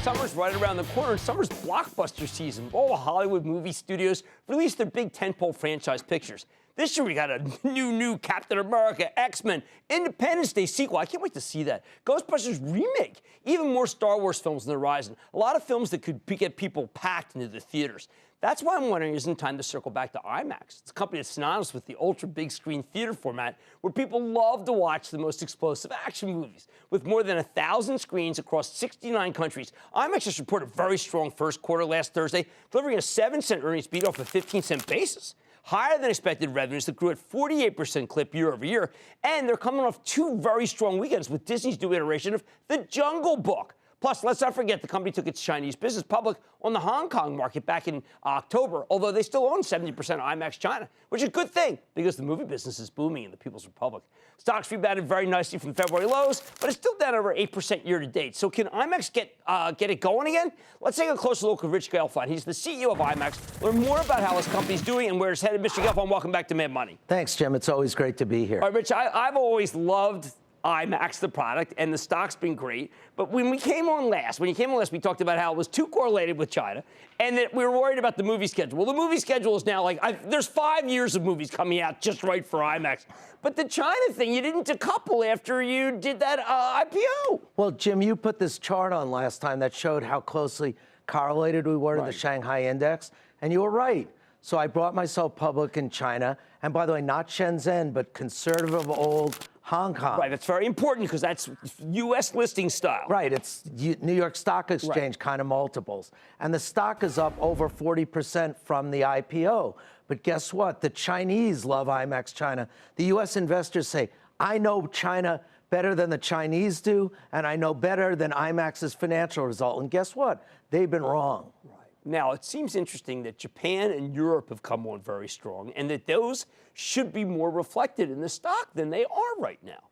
Summer's right around the corner, and summer's blockbuster season. All the Hollywood movie studios release their big tentpole franchise pictures. This year we got a new Captain America, X-Men, Independence Day sequel. I can't wait to see that. Ghostbusters remake. Even more Star Wars films on the horizon. A lot of films that could get people packed into the theaters. That's why I'm wondering, isn't it time to circle back to IMAX? It's a company that's synonymous with the ultra big screen theater format where people love to watch the most explosive action movies. With more than 1,000 screens across 69 countries, IMAX just reported a very strong first quarter last Thursday, delivering a 7-cent earnings beat off a 15-cent basis. Higher than expected revenues that grew at 48% clip year over year, and they're coming off 2 very strong weekends with Disney's new iteration of The Jungle Book. Plus, let's not forget the company took its Chinese business public on the Hong Kong market back in October, although they still own 70% of IMAX China, which is a good thing because the movie business is booming in the People's Republic. Stocks rebounded very nicely from February lows, but it's still down over 8% year to date. So can IMAX get it going again? Let's take a closer look at Rich Gelfand. He's the CEO of IMAX. Learn more about how his company's doing and where it's headed. Mr. Gelfand, welcome back to Mad Money. Thanks, Jim. It's always great to be here. All right, Rich, I've always loved IMAX, the product, and the stock's been great. But when you came on last, we talked about how it was too correlated with China and that we were worried about the movie schedule. Well, the movie schedule is now there's 5 years of movies coming out just right for IMAX. But the China thing, you didn't decouple after you did that IPO. Well, Jim, you put this chart on last time that showed how closely correlated we were to the Shanghai Index, and you were right. So I brought myself public in China, and by the way, not Shenzhen, but conservative old Hong Kong. Right, that's very important because that's U.S. listing style. Right, it's New York Stock Exchange kind of multiples. And the stock is up over 40% from the IPO. But guess what? The Chinese love IMAX China. The U.S. investors say, I know China better than the Chinese do, and I know better than IMAX's financial result. And guess what? They've been wrong. Right. Now, it seems interesting that Japan and Europe have come on very strong and that those should be more reflected in the stock than they are right now.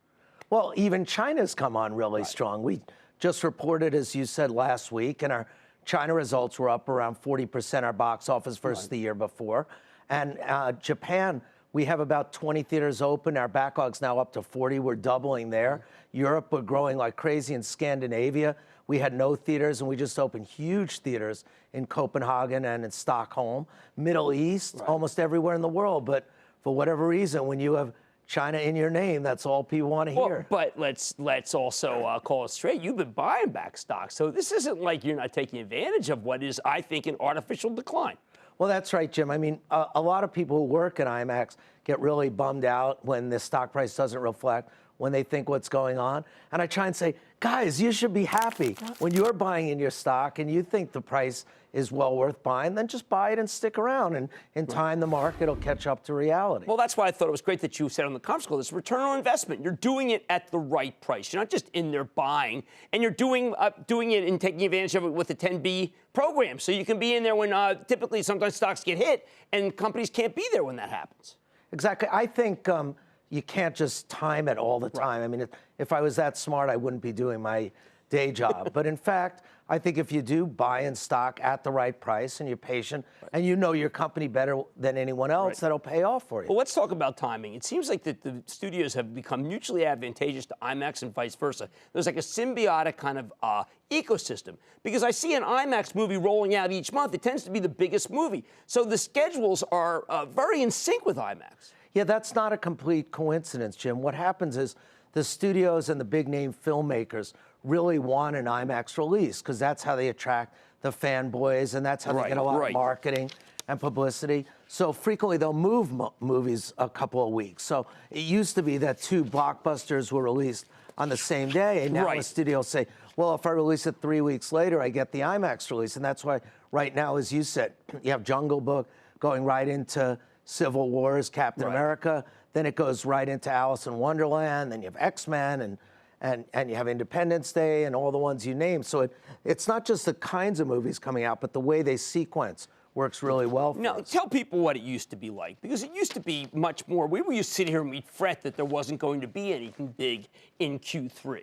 Well, even China's come on really strong. We just reported, as you said, last week, and our China results were up around 40%, our box office versus the year before. And Japan, we have about 20 theaters open. Our backlog's now up to 40. We're doubling there. Europe, we're growing like crazy. In Scandinavia, we had no theaters, and we just opened huge theaters in Copenhagen and in Stockholm. Middle East, almost everywhere in the world. But for whatever reason, when you have China in your name, that's all people want to hear. But let's also call it straight. You've been buying back stocks, so this isn't like you're not taking advantage of what is, I think, an artificial decline. Well, that's right, Jim. I mean, a lot of people who work at IMAX get really bummed out when the stock price doesn't reflect, when they think what's going on. And I try and say, guys, you should be happy when you're buying in your stock and you think the price is well worth buying, then just buy it and stick around. And in time, the market will catch up to reality. Well, that's why I thought it was great that you said on the conference call, this return on investment. You're doing it at the right price. You're not just in there buying, and you're doing it and taking advantage of it with the 10B program. So you can be in there when typically sometimes stocks get hit and companies can't be there when that happens. Exactly. I think you can't just time it all the time. I mean, if I was that smart, I wouldn't be doing my day job. But in fact, I think if you do buy in stock at the right price and you're patient and you know your company better than anyone else, that'll pay off for you. Well, let's talk about timing. It seems like that the studios have become mutually advantageous to IMAX and vice versa. There's like a symbiotic kind of ecosystem because I see an IMAX movie rolling out each month. It tends to be the biggest movie. So the schedules are very in sync with IMAX. Yeah, that's not a complete coincidence, Jim. What happens is the studios and the big-name filmmakers really want an IMAX release because that's how they attract the fanboys and that's how they get a lot of marketing and publicity. So frequently they'll move movies a couple of weeks. So it used to be that 2 blockbusters were released on the same day, and now the studios say, well, if I release it 3 weeks later, I get the IMAX release. And that's why right now, as you said, you have Jungle Book going right into Civil War's Captain America, then it goes right into Alice in Wonderland, then you have X-Men, and you have Independence Day and all the ones you named. So it's not just the kinds of movies coming out, but the way they sequence works really well for us. Tell people what it used to be like, because it used to be much more. We used to sit here and we'd fret that there wasn't going to be anything big in Q3.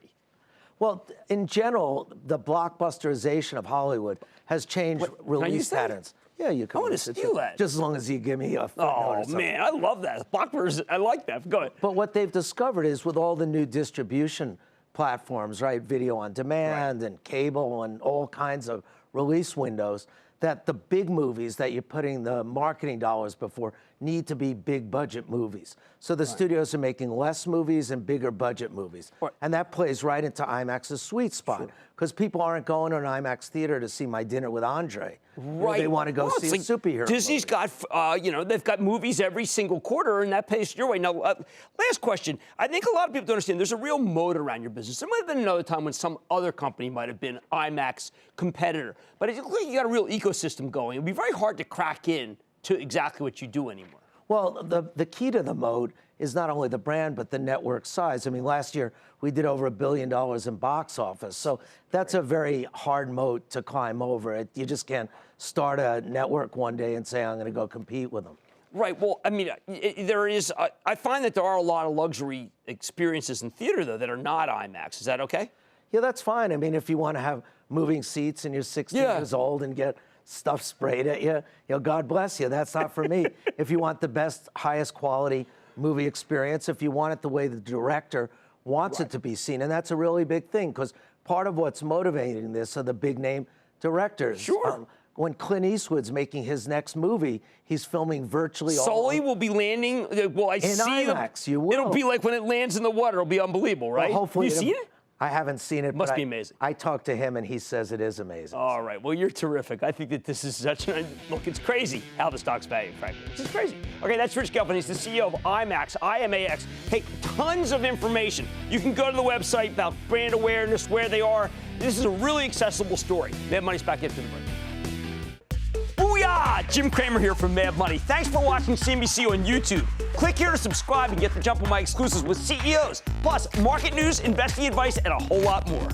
Well, in general, the blockbusterization of Hollywood has changed release patterns. Yeah, you can. I want to steal that. Just as long as you give me a footnote. Oh, man, I love that. Blockbusters, I like that. Go ahead. But what they've discovered is with all the new distribution platforms, right? Video on demand and cable and all kinds of release windows, that the big movies that you're putting the marketing dollars before need to be big budget movies. So the studios are making less movies and bigger budget movies. And that plays right into IMAX's sweet spot, because people aren't going to an IMAX theater to see My Dinner with Andre. Right. They want to go see a superhero Disney's movie. got, they've got movies every single quarter, and that pays your way. Now, last question. I think a lot of people don't understand there's a real moat around your business. There might have been another time when some other company might have been IMAX competitor, but it looks like you got a real ecosystem going. It'd be very hard to crack in to exactly what you do anymore. Well, the key to the moat is not only the brand, but the network size. I mean, last year we did over $1 billion in box office. So that's a very hard moat to climb over. You just can't start a network one day and say, I'm going to go compete with them. Right. Well, I mean, I find that there are a lot of luxury experiences in theater, though, that are not IMAX. Is that okay? Yeah, that's fine. I mean, if you want to have moving seats and you're 60 years old and get stuff sprayed at you, God bless you. That's not for me. If you want the best, highest quality movie experience, if you want it the way the director wants it to be seen, and that's a really big thing, because part of what's motivating this are the big name directors. Sure. When Clint Eastwood's making his next movie, he's filming virtually all. Sully will be landing. Well, I in see IMAX. You will. It'll be like when it lands in the water. It'll be unbelievable, right? Well, hopefully. Have you seen it? I haven't seen it. Must be amazing. I talked to him, and he says it is amazing. All right. Well, you're terrific. I think that this is such a look. It's crazy how the stock's valued, frankly. It's just crazy. Okay, that's Rich Gelfand. He's the CEO of IMAX, IMAX. Hey, tons of information. You can go to the website about brand awareness, where they are. This is a really accessible story. Mad Money's back after the break. Booyah! Jim Cramer here from Mad Money. Thanks for watching CNBC on YouTube. Click here to subscribe and get the jump on my exclusives with CEOs, plus market news, investing advice, and a whole lot more.